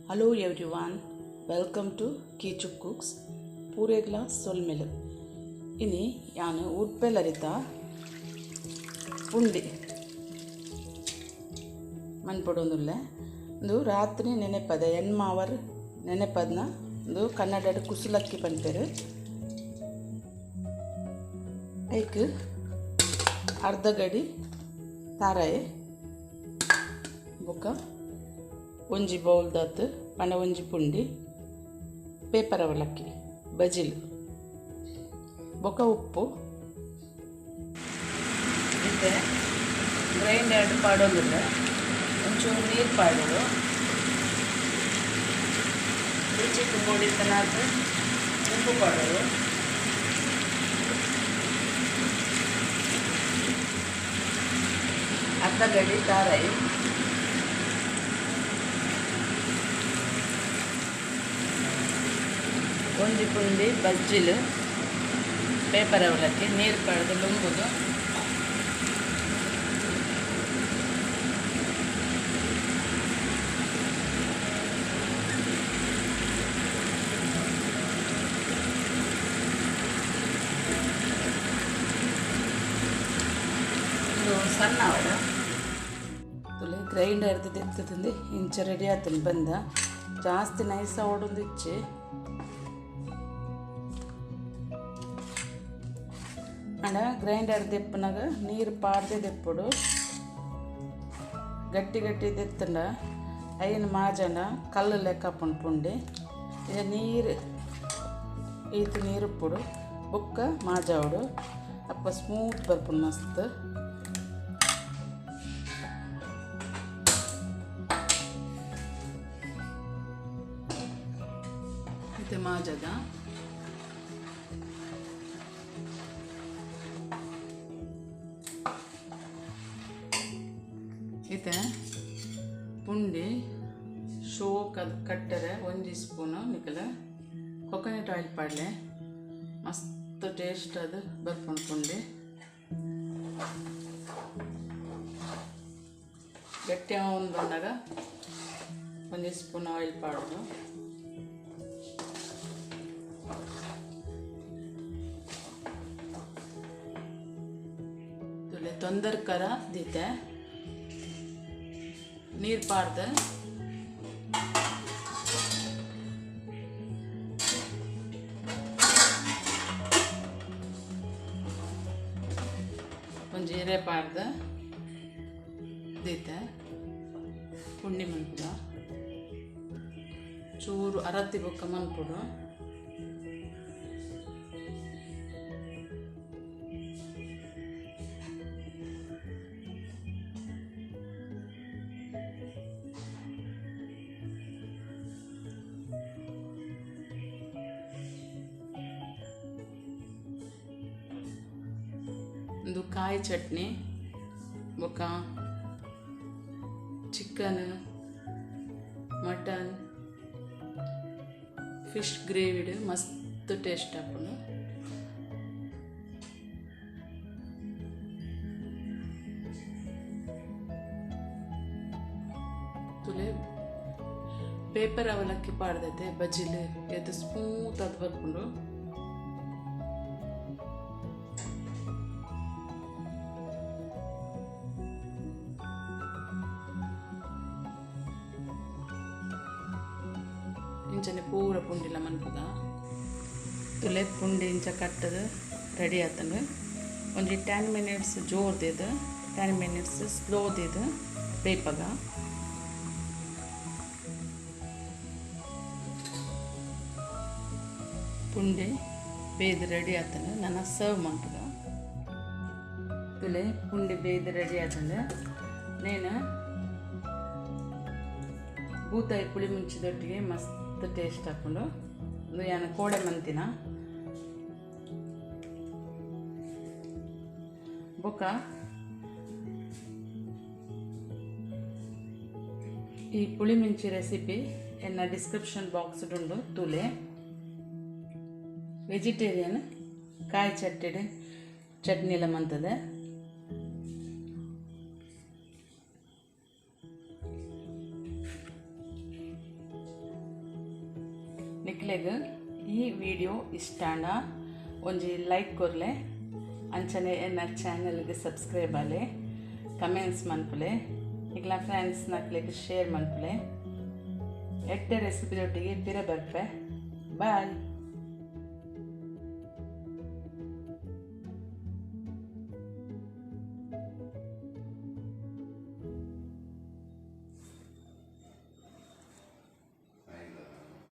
Hello everyone, welcome to Kichu Cooks. पूरे glass soul मिल इनी यानी उड़पेलरिता पुंडी मन पड़ोंदुल्ले इंदु रात्रि नेनेपद एन्मावर नेनेपदना इंदु कन्नड कुसुलक्की पंपेरु ऐक अर्ध गडी ताराय बोका ಒಂಜಿ ಬೌಲ್ ದಾತ್ ಪಂಡ ಒಂಜಿ ಪುಂಡಿ ಪೇಪರ್ ಅವಲಕ್ಕಿ ಬಜಿಲ್ ಬೊಕ ಉಪ್ಪು ಮತ್ತೆ ಗ್ರೈಂಡ್ ಪಾಡೋದಿಲ್ಲ ಒಂಚೂರು ನೀರು ಪಾಡೋದು ರುಚಿಗೆ ಮೂಡಿತನಾದ ಉಪ್ಪು ಪಾಡೋದು ಅರ್ಧ ಗಡಿ ತಾರಾಯಿ ಒಂಜಿ ಪುಂಡಿ ಬಜ್ಜಿಲು ಪೇಪರ್ ಅವಲಕ್ಕಿ ನೀರು ಕಳೆದು ಲುಂಬುದು ಇದು ಸಣ್ಣ ಅವಡ ತುಲೆ ಗ್ರೈಂಡರ್ ತೆಗ್ತದೆ ಇಂಚ ರೆಡಿ ಆತನು ಬಂದ ಜಾಸ್ತಿ ನೈಸ ಓಡೊಂದು ಇಚ್ಚಿ ಅಂಡ ಗ್ರೈಂಡರ್ ದೆಪ್ಪನಾಗ ನೀರು ಪಾಡ್ದೆ ದೆಪ್ಪುಡು ಗಟ್ಟಿ ಗಟ್ಟಿ ದೆತ್ತಂಡ ಐನು ಮಾಜಂಡ ಕಲ್ಲು ಲೆಕ್ಕ ಪುಂಡಿ ಈಗ ನೀರು ಈತು ನೀರು ಉಪ್ಪುಡು ಬುಕ್ಕ ಮಾಜಾವಡು ಅಪ್ಪ ಸ್ಮೂತ್ ಬರ್ಪುಂಡು ಮಸ್ತ್ ಮತ್ತೆ ಮಾಜದ ಇತ್ತೆ ಪುಂಡಿ ಶೋಕ್ ಅದು ಕಟ್ಟರೆ ಒಂಜಿ ಸ್ಪೂನು ನಿಕಲ ಕೊಕೊನಟ್ ಆಯಿಲ್ ಪಾಡಲೆ ಮಸ್ತ್ ಟೇಸ್ಟ್ ಅದು ಬರ್ಪುಂಡು ಪುಂಡಿ ಗಟ್ಟಿ ಒಂದು ಬಂದಾಗ ಒಂಜಿ ಸ್ಪೂನ್ ಆಯಿಲ್ ಪಾಡೋದು ತೊಂದರ್ಕರ ದೀತೆ ನೀರು ಪಾಡ್ದೆ ಒಂಜಿ ಎರೆ ಪಾಡ್ದೆ ದೀತೆ ಪುಂಡಿ ಮನ್ಪುಡ ಚೂರು ಅರತಿ ಬೊಕ್ಕ ಮನ್ಪುಡು ಒಂದು ಕಾಯಿ ಚಟ್ನಿ ಬೊಕ ಚಿಕನ್ ಮಟನ್ ಫಿಶ್ ಗ್ರೇವಿಡ್ ಮಸ್ತ್ ಟೇಸ್ಟ್ ಹಾಕೊಂಡು ತುಲೆ ಪೇಪರ್ ಅವಲಕ್ಕಿ ಪಾಡ್ದೈತೆ ಬಜ್ಜಿಲು ಎದ್ದು ಸ್ಮೂತ್ ಅದು ಬರ್ಕೊಂಡು ಇಂಚನೆ ಪೂರ ಪುಂಡಿಲ ಮನ್ಪುದ ತುಲೆ ಪುಂಡಿ ಇಂಚ ಕಟ್ಟದು ರೆಡಿ ಆತಂದು ಒಂಜಿ 10 ಮಿನಿಟ್ಸ್ ಜೋರ್ದಿದ್ದು 10 ಮಿನಿಟ್ಸ್ ಸ್ಲೋದಿದ್ದು ಬೇಪಗ ಪುಂಡಿ ಬೇಯ್ದು ರೆಡಿ ಆತಂದು ನಾನು ಸರ್ವ್ ಮಾಡ್ತದ ತುಲೆ ಪುಂಡಿ ಬೇಯ್ದು ರೆಡಿ ಆತಂದು ನೇನು ಬೂತಾಯಿ ಪುಳಿ ಮುಂಚಿದೊಟ್ಟಿಗೆ ಮಸ್ತ್ ಟೇಸ್ಟ್ ಹಾಕೊಂಡು ಒಂದು ಯಾನ ಕೋಡೆ ಮಂತಿನ ಬೊಕ ಈ ಪುಳಿ ಮುಂಚಿ ರೆಸಿಪಿ ಎನ್ನ ಡಿಸ್ಕ್ರಿಪ್ಷನ್ ಬಾಕ್ಸ್ ಉಂಡು ತುಲೆ ವೆಜಿಟೇರಿಯನ್ ಕಾಯಿ ಚಟ್ನಿ ಎಲ್ಲ ಮಂತದೆ निकलेग ಈ ವಿಡಿಯೋ ಇಷ್ಟಾಂಡ ಒಂಜಿ ಲೈಕ್ ಕೊರ್ಲೆ ಅಂಚನೆ ಎನ್ನ ಚಾನಲ್ಗೆ ಸಬ್ಸ್ಕ್ರೈಬ್ ಆಲೆ ಕಮೆಂಟ್ಸ್ ಮನ್ಪುಲೆ ಇಗ್ಲ ಫ್ರೆಂಡ್ಸ್ ನಕ್ಲೆಗ್ ಶೇರ್ ಮನ್ಪುಲೆ ಎಡ್ಡೆ ರೆಸಿಪಿ ಒಟ್ಟಿಗೆ ಪಿರ ಬರ್ಪೆ ಬಾಯ್.